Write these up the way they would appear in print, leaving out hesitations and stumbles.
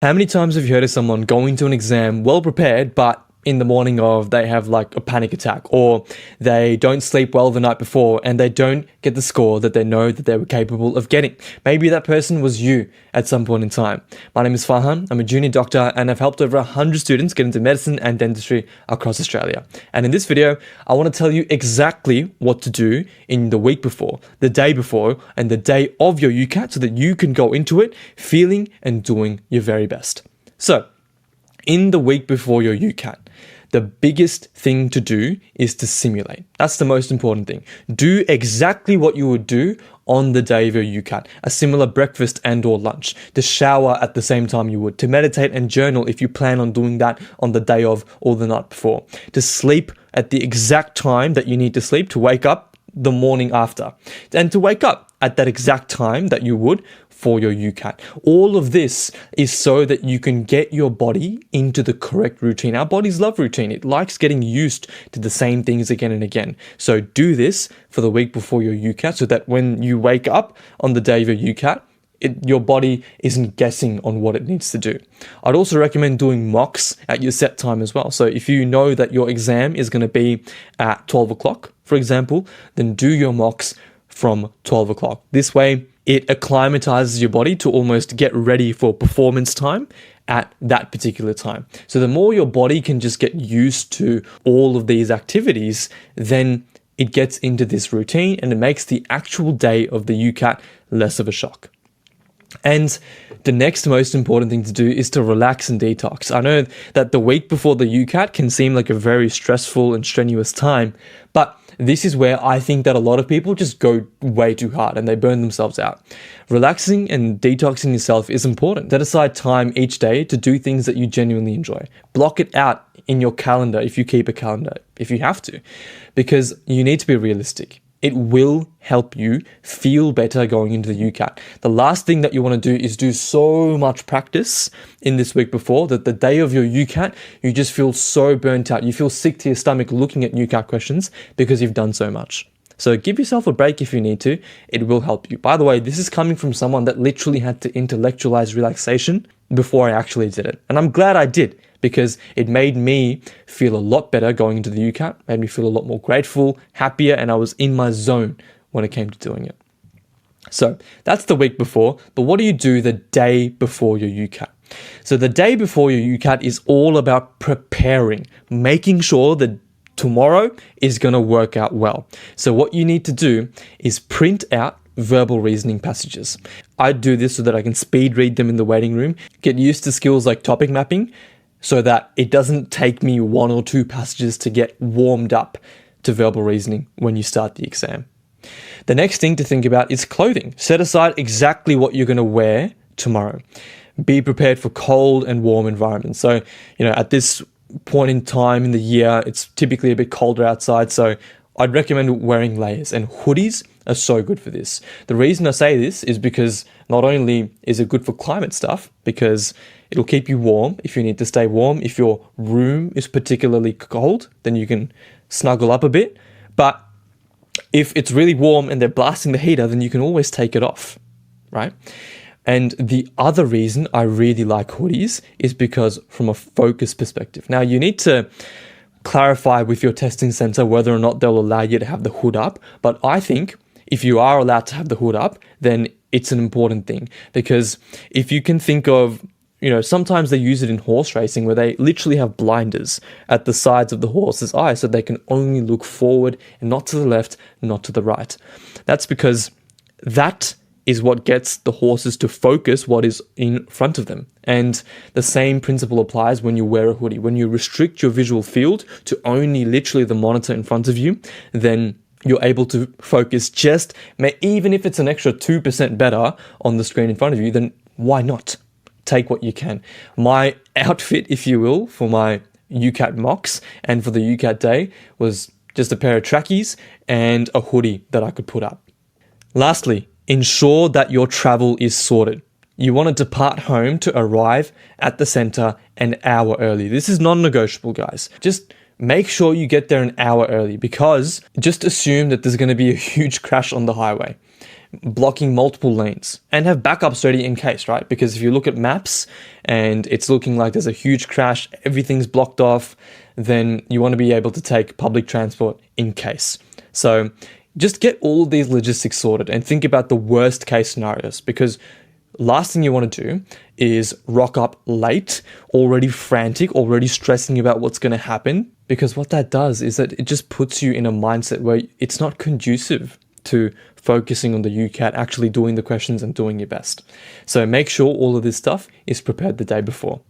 How many times have you heard of someone going to an exam well prepared, but in the morning of they have like a panic attack, or they don't sleep well the night before and they don't get the score that they know that they were capable of getting? Maybe that person was you at some point in time. My name is Farhan. I'm a junior doctor and I've helped over 100 students get into medicine and dentistry across Australia. And in this video, I want to tell you exactly what to do in the week before, the day before, and the day of your UCAT so that you can go into it feeling and doing your very best. So, in the week before your UCAT, the biggest thing to do is to simulate. That's the most important thing. Do exactly what you would do on the day of your UCAT. A similar breakfast and or lunch. To shower at the same time you would. To meditate and journal if you plan on doing that on the day of or the night before. To sleep at the exact time that you need to sleep. To wake up the morning after. And to wake up at that exact time that you would for your UCAT. All of this is so that you can get your body into the correct routine. Our bodies love routine. It likes getting used to the same things again and again. So do this for the week before your UCAT so that when you wake up on the day of your UCAT, your body isn't guessing on what it needs to do. I'd also recommend doing mocks at your set time as well. So if you know that your exam is going to be at 12 o'clock, for example, then do your mocks from 12 o'clock. This way, it acclimatizes your body to almost get ready for performance time at that particular time. So the more your body can just get used to all of these activities, then it gets into this routine and it makes the actual day of the UCAT less of a shock. And the next most important thing to do is to relax and detox. I know that the week before the UCAT can seem like a very stressful and strenuous time, but this is where I think that a lot of people just go way too hard and they burn themselves out. Relaxing and detoxing yourself is important. Set aside time each day to do things that you genuinely enjoy. Block it out in your calendar if you keep a calendar, if you have to, because you need to be realistic. It will help you feel better going into the UCAT. The last thing that you want to do is do so much practice in this week before that the day of your UCAT, you just feel so burnt out. You feel sick to your stomach looking at UCAT questions because you've done so much. So give yourself a break if you need to. It will help you. By the way, this is coming from someone that literally had to intellectualize relaxation before I actually did it. And I'm glad I did, because it made me feel a lot better going into the UCAT, made me feel a lot more grateful, happier, and I was in my zone when it came to doing it. So that's the week before, but what do you do the day before your UCAT? So the day before your UCAT is all about preparing, making sure that tomorrow is going to work out well. So what you need to do is print out verbal reasoning passages. I do this so that I can speed read them in the waiting room, get used to skills like topic mapping, so that it doesn't take me one or two passages to get warmed up to verbal reasoning when you start the exam. The next thing to think about is clothing. Set aside exactly what you're going to wear tomorrow. Be prepared for cold and warm environments. So, at this point in time in the year, it's typically a bit colder outside, so I'd recommend wearing layers, and hoodies are so good for this. The reason I say this is because not only is it good for climate stuff, because it'll keep you warm if you need to stay warm. If your room is particularly cold, then you can snuggle up a bit. But if it's really warm and they're blasting the heater, then you can always take it off, right? And the other reason I really like hoodies is because from a focus perspective. Now, you need to clarify with your testing center whether or not they'll allow you to have the hood up. But I think if you are allowed to have the hood up, then it's an important thing. Because if you can think of, sometimes they use it in horse racing where they literally have blinders at the sides of the horse's eyes so they can only look forward and not to the left, not to the right. That's because that is what gets the horses to focus what is in front of them. And the same principle applies when you wear a hoodie. When you restrict your visual field to only literally the monitor in front of you, then you're able to focus even if it's an extra 2% better on the screen in front of you, then why not? Take what you can. My outfit, if you will, for my UCAT mocks and for the UCAT day was just a pair of trackies and a hoodie that I could put up. Lastly, ensure that your travel is sorted. You want to depart home to arrive at the center an hour early. This is non-negotiable, guys. Just make sure you get there an hour early, because just assume that there's going to be a huge crash on the highway. blocking multiple lanes, and have backups ready in case, right? Because if you look at maps and it's looking like there's a huge crash, everything's blocked off, then you want to be able to take public transport in case. So just get all of these logistics sorted and think about the worst case scenarios, because last thing you want to do is rock up late, already frantic, already stressing about what's going to happen, because what that does is that it just puts you in a mindset where it's not conducive to focusing on the UCAT, actually doing the questions and doing your best. So make sure all of this stuff is prepared the day before.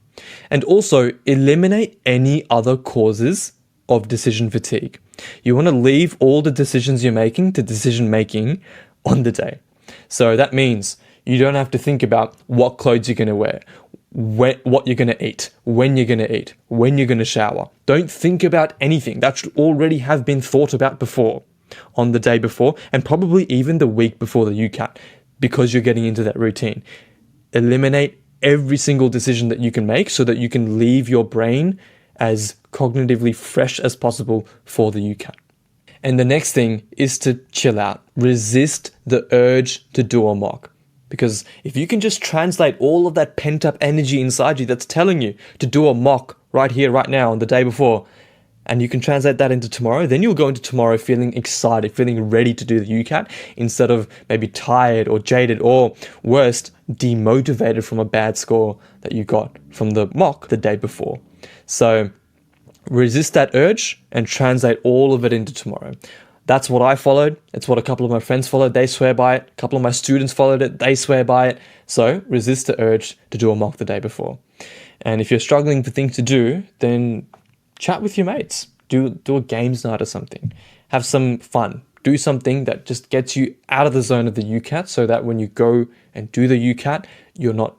And also eliminate any other causes of decision fatigue. You want to leave all the decisions you're making to decision making on the day. So that means you don't have to think about what clothes you're going to wear, what you're going to eat, when you're going to eat, when you're going to shower. Don't think about anything. That should already have been thought about before, on the day before, and probably even the week before the UCAT, because you're getting into that routine. Eliminate every single decision that you can make so that you can leave your brain as cognitively fresh as possible for the UCAT. And the next thing is to chill out. Resist the urge to do a mock. Because if you can just translate all of that pent-up energy inside you that's telling you to do a mock right here, right now, on the day before, and you can translate that into tomorrow, then you'll go into tomorrow feeling excited, feeling ready to do the UCAT, instead of maybe tired or jaded, or worst, demotivated from a bad score that you got from the mock the day before. So resist that urge and translate all of it into tomorrow. That's what I followed. It's what a couple of my friends followed. They swear by it. A couple of my students followed it. They swear by it. So resist the urge to do a mock the day before. And if you're struggling for things to do, then chat with your mates. Do a games night or something. Have some fun. Do something that just gets you out of the zone of the UCAT, so that when you go and do the UCAT, you're not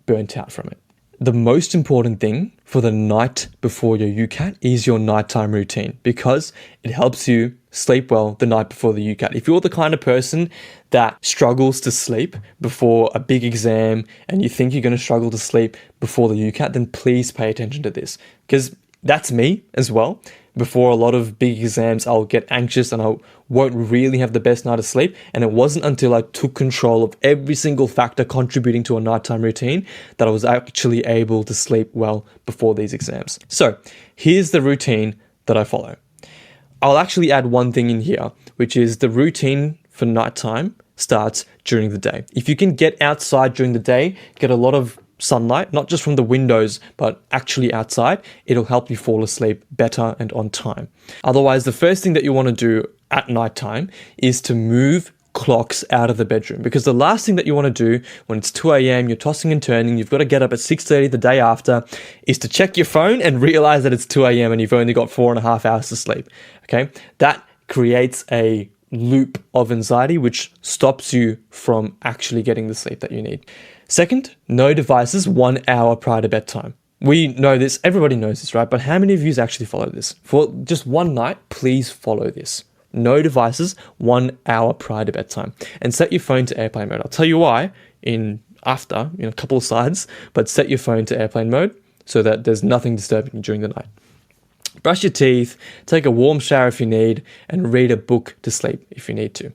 burnt out from it. The most important thing for the night before your UCAT is your nighttime routine, because it helps you sleep well the night before the UCAT. If you're the kind of person that struggles to sleep before a big exam and you think you're going to struggle to sleep before the UCAT, then please pay attention to this, because that's me as well. Before a lot of big exams, I'll get anxious and I won't really have the best night of sleep. And it wasn't until I took control of every single factor contributing to a nighttime routine that I was actually able to sleep well before these exams. So here's the routine that I follow. I'll actually add one thing in here, which is the routine for nighttime starts during the day. If you can get outside during the day, get a lot of sunlight, not just from the windows, but actually outside, it'll help you fall asleep better and on time. Otherwise, the first thing that you want to do at nighttime is to move clocks out of the bedroom, because the last thing that you want to do when it's 2 a.m., you're tossing and turning, you've got to get up at 6:30 the day after, is to check your phone and realize that it's 2 a.m. and you've only got 4.5 hours to sleep. Okay, that creates a loop of anxiety, which stops you from actually getting the sleep that you need. Second, no devices 1 hour prior to bedtime. We know this, everybody knows this, right? But how many of you actually follow this? For just one night, please follow this. No devices 1 hour prior to bedtime. And set your phone to airplane mode. I'll tell you why in a couple of slides, but set your phone to airplane mode so that there's nothing disturbing you during the night. Brush your teeth, take a warm shower if you need, and read a book to sleep if you need to.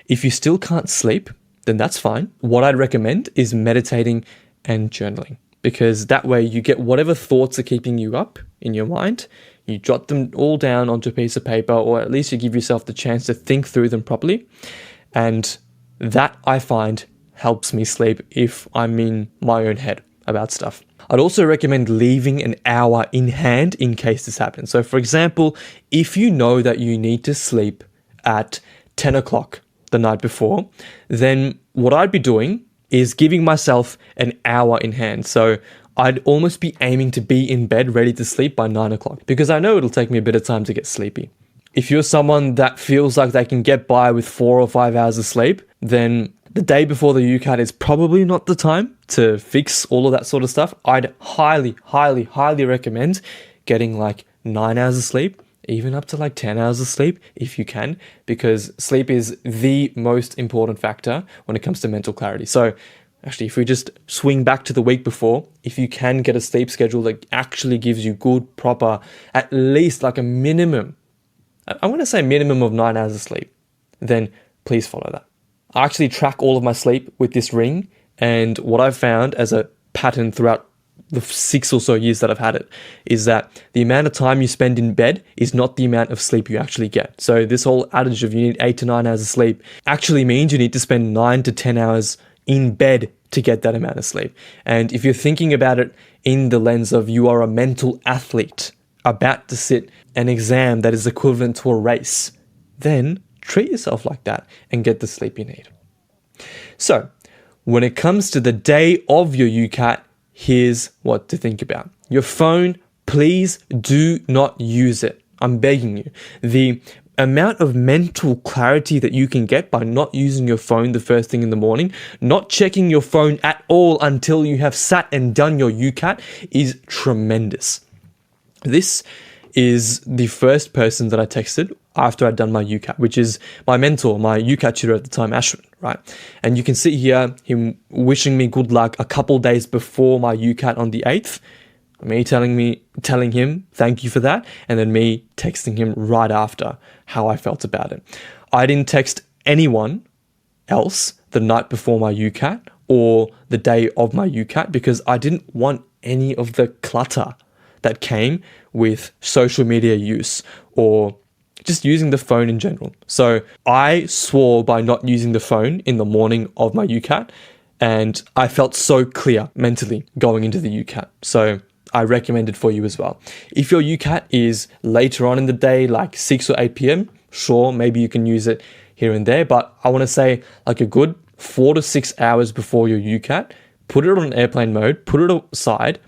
If you still can't sleep, then that's fine. What I'd recommend is meditating and journaling, because that way you get whatever thoughts are keeping you up in your mind, you jot them all down onto a piece of paper, or at least you give yourself the chance to think through them properly. And that, I find, helps me sleep if I'm in my own head about stuff. I'd also recommend leaving an hour in hand in case this happens. So for example, if you know that you need to sleep at 10 o'clock the night before, then what I'd be doing is giving myself an hour in hand. So I'd almost be aiming to be in bed ready to sleep by 9 o'clock, because I know it'll take me a bit of time to get sleepy. If you're someone that feels like they can get by with 4 or 5 hours of sleep, then the day before the UCAT is probably not the time to fix all of that sort of stuff. I'd highly, highly, highly recommend getting like 9 hours of sleep, even up to like 10 hours of sleep if you can, because sleep is the most important factor when it comes to mental clarity. So actually, if we just swing back to the week before, if you can get a sleep schedule that actually gives you good, proper, at least like a minimum, I want to say minimum of 9 hours of sleep, then please follow that. I actually track all of my sleep with this ring, and what I've found as a pattern throughout the 6 or so years that I've had it is that the amount of time you spend in bed is not the amount of sleep you actually get. So this whole adage of you need 8 to 9 hours of sleep actually means you need to spend 9 to 10 hours in bed to get that amount of sleep. And if you're thinking about it in the lens of you are a mental athlete about to sit an exam that is equivalent to a race, then treat yourself like that and get the sleep you need. So when it comes to the day of your UCAT, here's what to think about. Your phone, please do not use it. I'm begging you. The amount of mental clarity that you can get by not using your phone the first thing in the morning, not checking your phone at all until you have sat and done your UCAT is tremendous. This is the first person that I texted after I'd done my UCAT, which is my mentor, my UCAT tutor at the time, Ashwin, right? And you can see here him wishing me good luck a couple days before my UCAT on the 8th, me telling him thank you for that, and then me texting him right after how I felt about it. I didn't text anyone else the night before my UCAT or the day of my UCAT because I didn't want any of the clutter that came with social media use or just using the phone in general. So I swore by not using the phone in the morning of my UCAT, and I felt so clear mentally going into the UCAT. So I recommend it for you as well. If your UCAT is later on in the day, like 6 or 8 p.m., sure, maybe you can use it here and there, but I want to say like a good 4 to 6 hours before your UCAT, put it on airplane mode, put it aside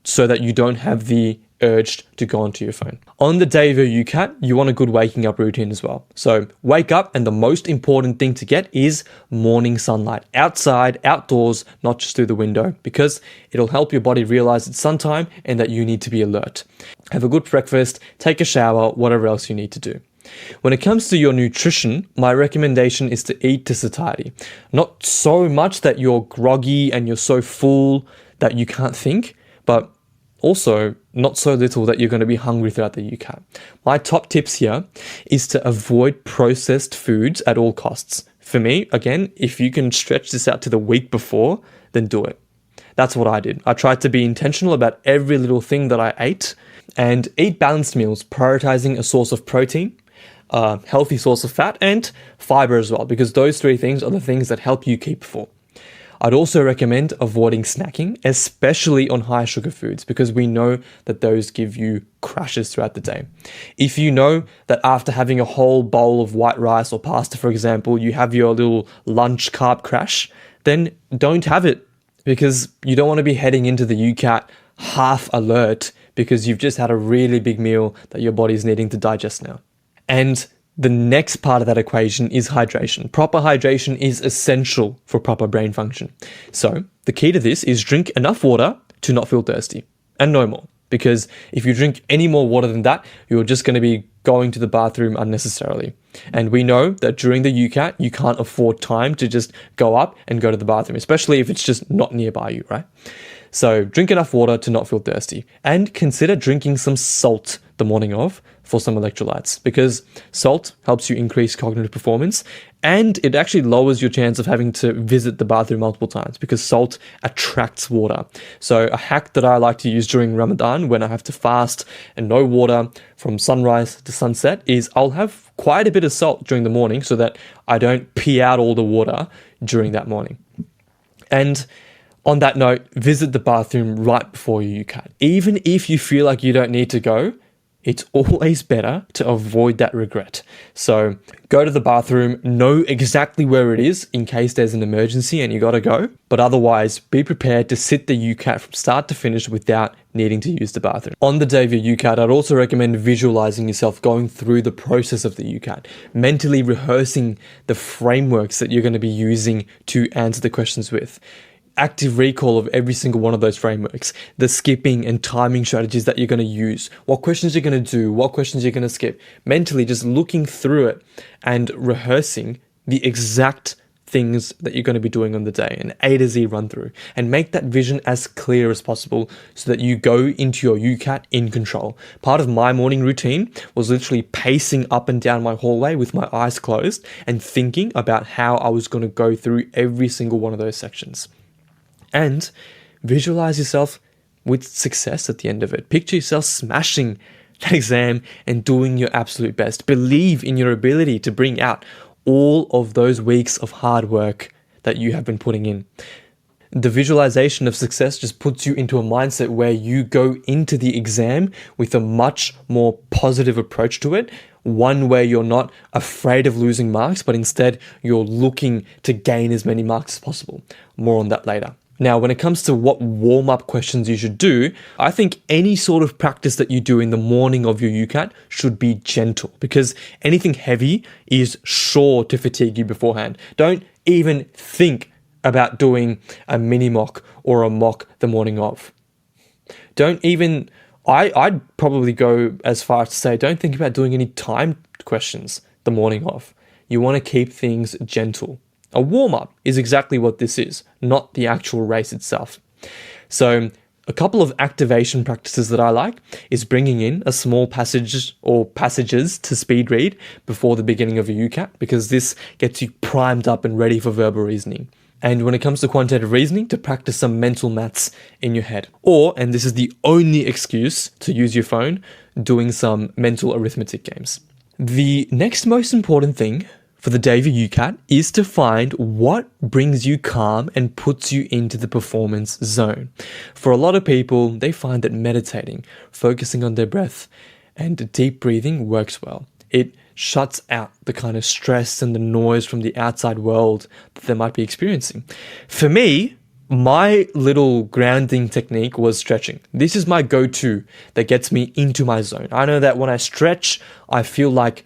so that you don't have the urge to go onto your phone. On the day of your UCAT, you want a good waking up routine as well. So wake up, and the most important thing to get is morning sunlight. Outside, outdoors, not just through the window, because it'll help your body realize it's sun time and that you need to be alert. Have a good breakfast, take a shower, whatever else you need to do. When it comes to your nutrition, my recommendation is to eat to satiety. Not so much that you're groggy and you're so full that you can't think, but also not so little that you're going to be hungry throughout the UCAT. My top tips here is to avoid processed foods at all costs. For me, again, if you can stretch this out to the week before, then do it. That's what I did. I tried to be intentional about every little thing that I ate and eat balanced meals, prioritizing a source of protein, a healthy source of fat, and fiber as well, because those 3 things are the things that help you keep full. I'd also recommend avoiding snacking, especially on high sugar foods, because we know that those give you crashes throughout the day. If you know that after having a whole bowl of white rice or pasta, for example, you have your little lunch carb crash, then don't have it, because you don't want to be heading into the UCAT half alert because you've just had a really big meal that your body's needing to digest now. And the next part of that equation is hydration. Proper hydration is essential for proper brain function. So the key to this is drink enough water to not feel thirsty, and no more. Because if you drink any more water than that, you're just going to be going to the bathroom unnecessarily. And we know that during the UCAT, you can't afford time to just go up and go to the bathroom, especially if it's just not nearby you, right? So drink enough water to not feel thirsty, and consider drinking some salt the morning of for some electrolytes, because salt helps you increase cognitive performance, and it actually lowers your chance of having to visit the bathroom multiple times because salt attracts water. So a hack that I like to use during Ramadan when I have to fast and no water from sunrise to sunset is I'll have quite a bit of salt during the morning so that I don't pee out all the water during that morning. And on that note, visit the bathroom right before your UCAT. Even if you feel like you don't need to go, it's always better to avoid that regret. So go to the bathroom, know exactly where it is in case there's an emergency and you gotta go. But otherwise, be prepared to sit the UCAT from start to finish without needing to use the bathroom. On the day of your UCAT, I'd also recommend visualizing yourself going through the process of the UCAT, mentally rehearsing the frameworks that you're going to be using to answer the questions with. Active recall of every single one of those frameworks, the skipping and timing strategies that you're going to use, what questions you're going to do, what questions you're going to skip, mentally just looking through it and rehearsing the exact things that you're going to be doing on the day, an A to Z run through, and make that vision as clear as possible so that you go into your UCAT in control. Part of my morning routine was literally pacing up and down my hallway with my eyes closed and thinking about how I was going to go through every single one of those sections. And visualize yourself with success at the end of it. Picture yourself smashing that exam and doing your absolute best. Believe in your ability to bring out all of those weeks of hard work that you have been putting in. The visualization of success just puts you into a mindset where you go into the exam with a much more positive approach to it. One where you're not afraid of losing marks, but instead you're looking to gain as many marks as possible. More on that later. Now, when it comes to what warm-up questions you should do, I think any sort of practice that you do in the morning of your UCAT should be gentle, because anything heavy is sure to fatigue you beforehand. Don't even think about doing a mini mock or a mock the morning of. I'd probably go as far as to say, don't think about doing any timed questions the morning of. You want to keep things gentle. A warm-up is exactly what this is, not the actual race itself. So a couple of activation practices that I like is bringing in a small passage or passages to speed read before the beginning of a UCAT, because this gets you primed up and ready for verbal reasoning. And when it comes to quantitative reasoning, to practice some mental maths in your head. Or, and this is the only excuse to use your phone, doing some mental arithmetic games. The next most important thing for the day of your UCAT is to find what brings you calm and puts you into the performance zone. For a lot of people, they find that meditating, focusing on their breath, and deep breathing works well. It shuts out the kind of stress and the noise from the outside world that they might be experiencing. For me, my little grounding technique was stretching. This is my go-to that gets me into my zone. I know that when I stretch, I feel like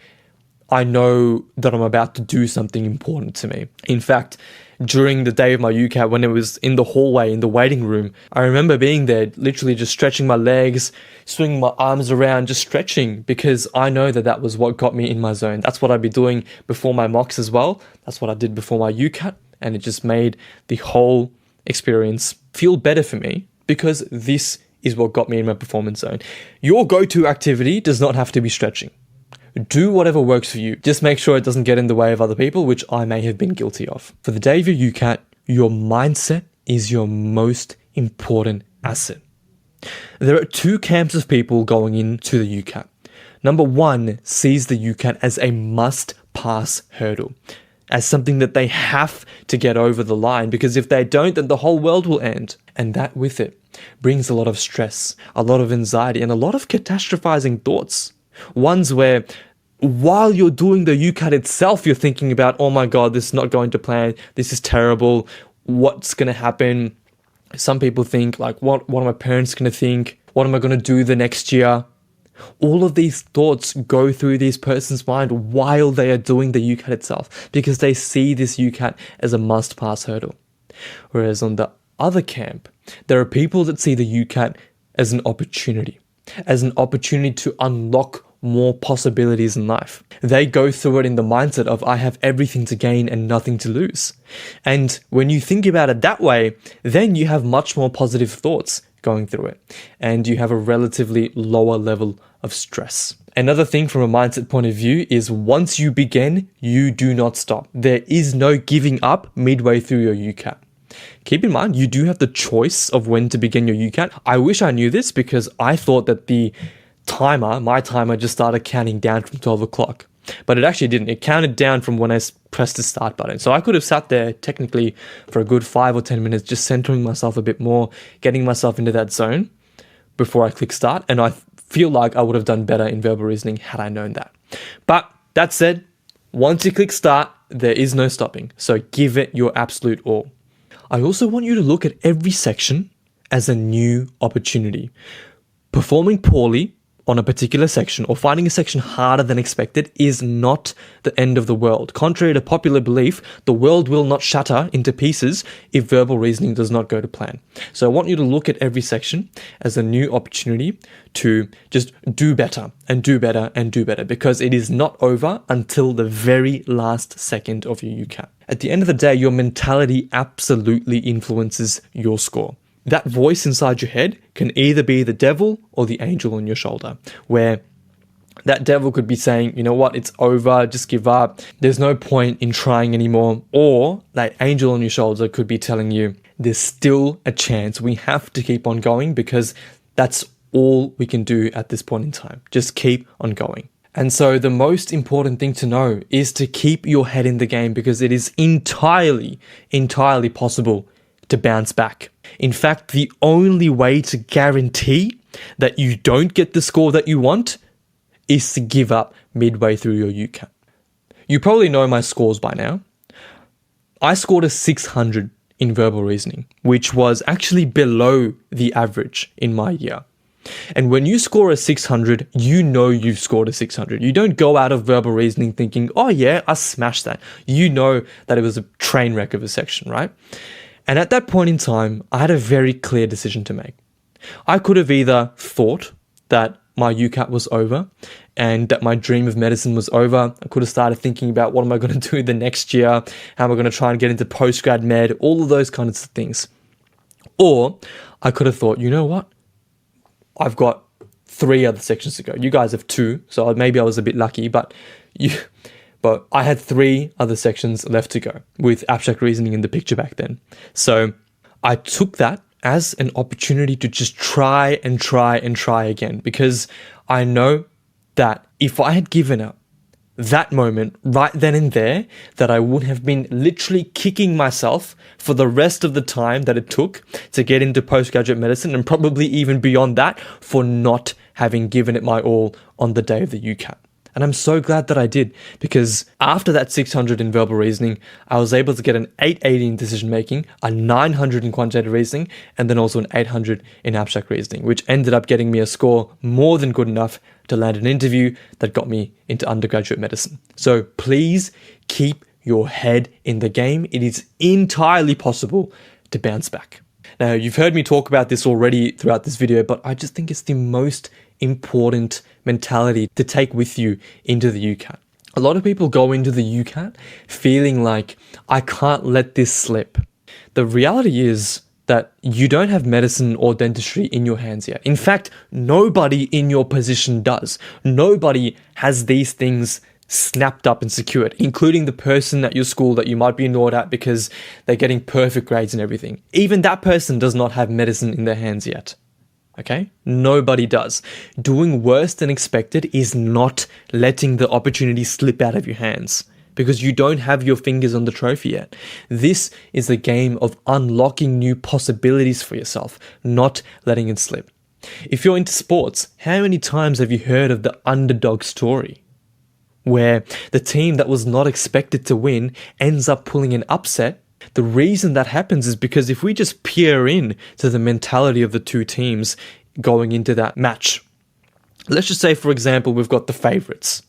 I know that I'm about to do something important to me. In fact, during the day of my UCAT, when it was in the hallway, in the waiting room, I remember being there, literally just stretching my legs, swinging my arms around, just stretching, because I know that that was what got me in my zone. That's what I'd be doing before my mocks as well. That's what I did before my UCAT, and it just made the whole experience feel better for me, because this is what got me in my performance zone. Your go-to activity does not have to be stretching. Do whatever works for you. Just make sure it doesn't get in the way of other people, which I may have been guilty of. For the day of your UCAT, your mindset is your most important asset. There are two camps of people going into the UCAT. Number one sees the UCAT as a must-pass hurdle, as something that they have to get over the line, because if they don't, then the whole world will end. And that with it brings a lot of stress, a lot of anxiety, and a lot of catastrophizing thoughts. Ones where while you're doing the UCAT itself, you're thinking about, oh my God, this is not going to plan. This is terrible. What's going to happen? Some people think like, what are my parents going to think? What am I going to do the next year? All of these thoughts go through this person's mind while they are doing the UCAT itself, because they see this UCAT as a must-pass hurdle. Whereas on the other camp, there are people that see the UCAT as an opportunity to unlock more possibilities in life. They go through it in the mindset of, I have everything to gain and nothing to lose. And when you think about it that way, then you have much more positive thoughts going through it, and you have a relatively lower level of stress. Another thing from a mindset point of view is, once you begin, you do not stop. There is no giving up midway through your UCAT. Keep in mind, you do have the choice of when to begin your UCAT. I wish I knew this, because I thought that my timer just started counting down from 12 o'clock. But it actually didn't. It counted down from when I pressed the start button. So I could have sat there technically for a good 5 or 10 minutes, just centering myself a bit more, getting myself into that zone before I click start. And I feel like I would have done better in verbal reasoning had I known that. But that said, once you click start, there is no stopping. So give it your absolute all. I also want you to look at every section as a new opportunity. Performing poorly on a particular section or finding a section harder than expected is not the end of the world. Contrary to popular belief, the world will not shatter into pieces if verbal reasoning does not go to plan. So I want you to look at every section as a new opportunity to just do better and do better and do better, because it is not over until the very last second of your UCAT. At the end of the day, your mentality absolutely influences your score. That voice inside your head can either be the devil or the angel on your shoulder, where that devil could be saying, you know what, it's over, just give up, there's no point in trying anymore. Or that angel on your shoulder could be telling you, there's still a chance, we have to keep on going because that's all we can do at this point in time. Just keep on going. And so the most important thing to know is to keep your head in the game, because it is entirely possible to bounce back. In fact, the only way to guarantee that you don't get the score that you want is to give up midway through your UCAT. You probably know my scores by now. I scored a 600 in verbal reasoning, which was actually below the average in my year. And when you score a 600, you know you've scored a 600. You don't go out of verbal reasoning thinking, oh yeah, I smashed that. You know that it was a train wreck of a section, right? And at that point in time, I had a very clear decision to make. I could have either thought that my UCAT was over and that my dream of medicine was over. I could have started thinking about what am I going to do the next year? How am I going to try and get into postgrad med? All of those kinds of things. Or I could have thought, you know what? I've got 3 other sections to go. You guys have 2, so maybe I was a bit lucky, but I had 3 other sections left to go with abstract reasoning in the picture back then. So I took that as an opportunity to just try again, because I know that if I had given up that moment right then and there, that I would have been literally kicking myself for the rest of the time that it took to get into postgraduate medicine, and probably even beyond that for not having given it my all on the day of the UCAT. And I'm so glad that I did, because after that 600 in verbal reasoning, I was able to get an 880 in decision making, a 900 in quantitative reasoning, and then also an 800 in abstract reasoning, which ended up getting me a score more than good enough to land an interview that got me into undergraduate medicine. So please keep your head in the game. It is entirely possible to bounce back. Now, you've heard me talk about this already throughout this video, but I just think it's the most important mentality to take with you into the UCAT. A lot of people go into the UCAT feeling like, I can't let this slip. The reality is that you don't have medicine or dentistry in your hands yet. In fact, nobody in your position does. Nobody has these things snapped up and secured, including the person at your school that you might be annoyed at because they're getting perfect grades and everything. Even that person does not have medicine in their hands yet. Okay? Nobody does. Doing worse than expected is not letting the opportunity slip out of your hands, because you don't have your fingers on the trophy yet. This is a game of unlocking new possibilities for yourself, not letting it slip. If you're into sports, how many times have you heard of the underdog story, where the team that was not expected to win ends up pulling an upset? The reason that happens is because if we just peer in to the mentality of the two teams going into that match, let's just say, for example, we've got the favorites,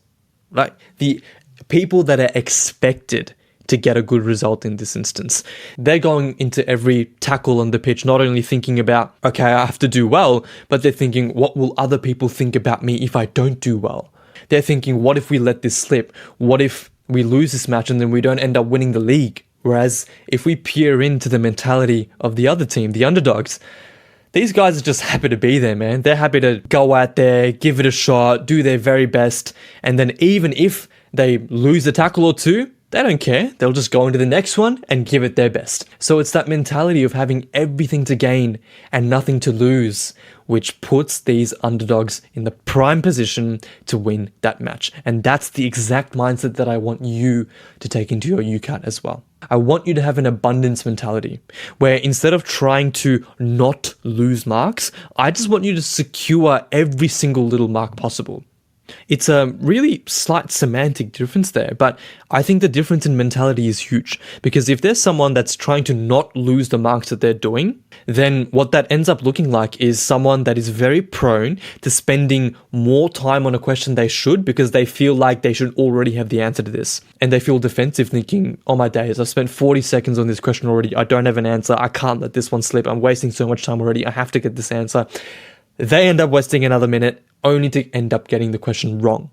right? The people that are expected to get a good result in this instance. They're going into every tackle on the pitch not only thinking about, okay, I have to do well, but they're thinking, what will other people think about me if I don't do well? They're thinking, what if we let this slip? What if we lose this match and then we don't end up winning the league? Whereas if we peer into the mentality of the other team, the underdogs, these guys are just happy to be there, man. They're happy to go out there, give it a shot, do their very best. And then even if they lose a tackle or two, they don't care. They'll just go into the next one and give it their best. So it's that mentality of having everything to gain and nothing to lose, which puts these underdogs in the prime position to win that match. And that's the exact mindset that I want you to take into your UCAT as well. I want you to have an abundance mentality where instead of trying to not lose marks, I just want you to secure every single little mark possible. It's a really slight semantic difference there, but I think the difference in mentality is huge, because if there's someone that's trying to not lose the marks that they're doing, then what that ends up looking like is someone that is very prone to spending more time on a question they should, because they feel like they should already have the answer to this. And they feel defensive, thinking, oh my days, I've spent 40 seconds on this question already. I don't have an answer. I can't let this one slip. I'm wasting so much time already. I have to get this answer. They end up wasting another minute only to end up getting the question wrong.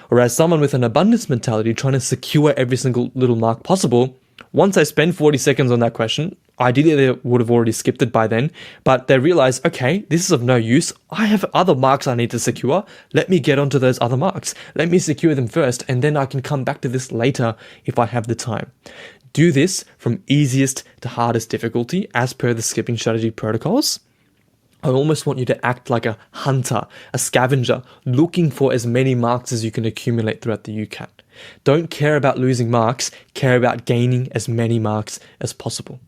Whereas someone with an abundance mentality trying to secure every single little mark possible, once they spend 40 seconds on that question, ideally they would have already skipped it by then, but they realize, okay, this is of no use. I have other marks I need to secure. Let me get onto those other marks. Let me secure them first, and then I can come back to this later if I have the time. Do this from easiest to hardest difficulty as per the skipping strategy protocols. I almost want you to act like a hunter, a scavenger, looking for as many marks as you can accumulate throughout the UCAT. Don't care about losing marks, care about gaining as many marks as possible.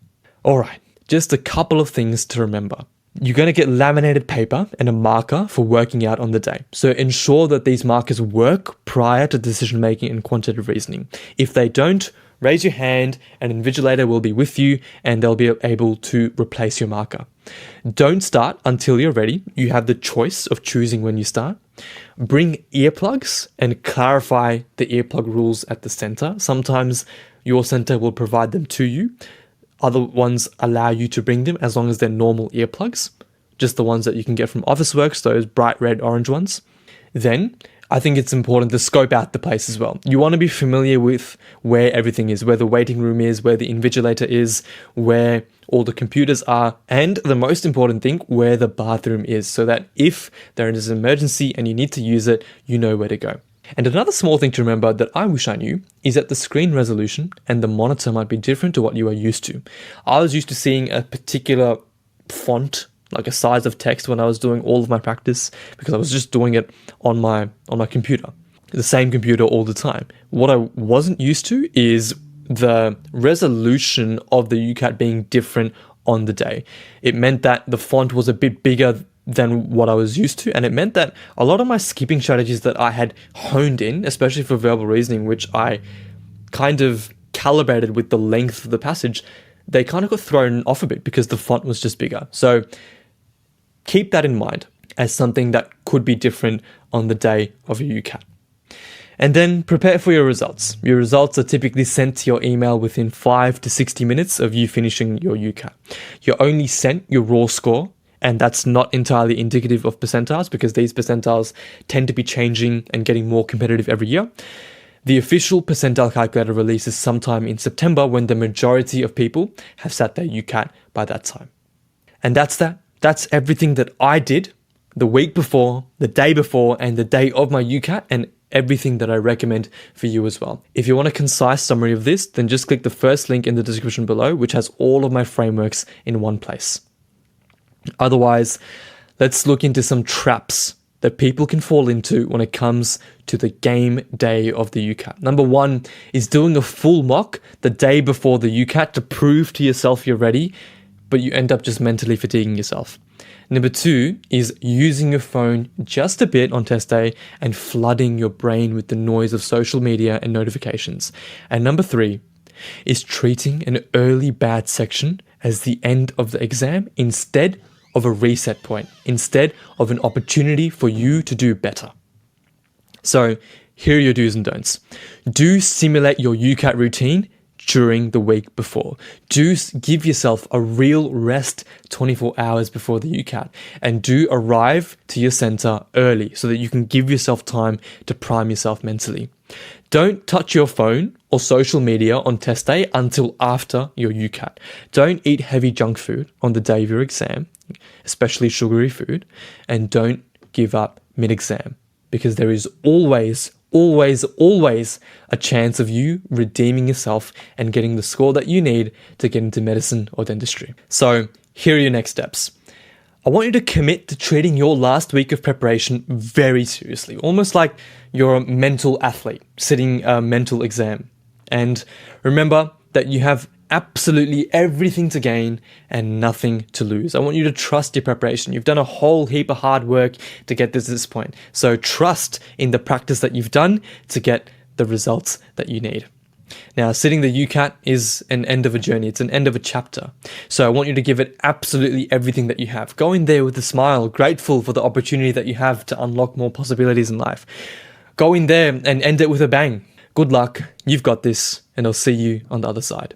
Alright, just a couple of things to remember. You're going to get laminated paper and a marker for working out on the day. So ensure that these markers work prior to decision making and quantitative reasoning. If they don't, raise your hand, an invigilator will be with you and they'll be able to replace your marker. Don't start until you're ready. You have the choice of choosing when you start. Bring earplugs and clarify the earplug rules at the center. Sometimes your center will provide them to you. Other ones allow you to bring them as long as they're normal earplugs, just the ones that you can get from Officeworks, those bright red, orange ones. Then I think it's important to scope out the place as well. You want to be familiar with where everything is, where the waiting room is, where the invigilator is, where all the computers are, and the most important thing, where the bathroom is, so that if there is an emergency and you need to use it, you know where to go. And another small thing to remember that I wish I knew is that the screen resolution and the monitor might be different to what you are used to. I was used to seeing a particular font, like a size of text, when I was doing all of my practice, because I was just doing it on my computer, the same computer all the time. What I wasn't used to is the resolution of the UCAT being different on the day. It meant that the font was a bit bigger than what I was used to, and it meant that a lot of my skipping strategies that I had honed in, especially for verbal reasoning, which I kind of calibrated with the length of the passage, they kind of got thrown off a bit because the font was just bigger. So keep that in mind as something that could be different on the day of a UCAT. And then prepare for your results. Your results are typically sent to your email within 5 to 60 minutes of you finishing your UCAT. You're only sent your raw score, and that's not entirely indicative of percentiles, because these percentiles tend to be changing and getting more competitive every year. The official percentile calculator releases sometime in September, when the majority of people have sat their UCAT by that time. And that's that. That's everything that I did the week before, the day before, and the day of my UCAT, and everything that I recommend for you as well. If you want a concise summary of this, then just click the first link in the description below, which has all of my frameworks in one place. Otherwise, let's look into some traps that people can fall into when it comes to the game day of the UCAT. Number one is doing a full mock the day before the UCAT to prove to yourself you're ready, but you end up just mentally fatiguing yourself. Number two is using your phone just a bit on test day and flooding your brain with the noise of social media and notifications. And number three is treating an early bad section as the end of the exam instead of a reset point, instead of an opportunity for you to do better. So here are your do's and don'ts. Do simulate your UCAT routine during the week before. Do give yourself a real rest 24 hours before the UCAT, and do arrive to your center early so that you can give yourself time to prime yourself mentally. Don't touch your phone or social media on test day until after your UCAT. Don't eat heavy junk food on the day of your exam, especially sugary food, and don't give up mid-exam, because there is always a chance of you redeeming yourself and getting the score that you need to get into medicine or dentistry. So here are your next steps. I want you to commit to treating your last week of preparation very seriously, almost like you're a mental athlete sitting a mental exam. And remember that you have absolutely everything to gain and nothing to lose. I want you to trust your preparation. You've done a whole heap of hard work to get to this point. So trust in the practice that you've done to get the results that you need. Now, sitting the UCAT is an end of a journey. It's an end of a chapter. So I want you to give it absolutely everything that you have. Go in there with a smile, grateful for the opportunity that you have to unlock more possibilities in life. Go in there and end it with a bang. Good luck. You've got this, and I'll see you on the other side.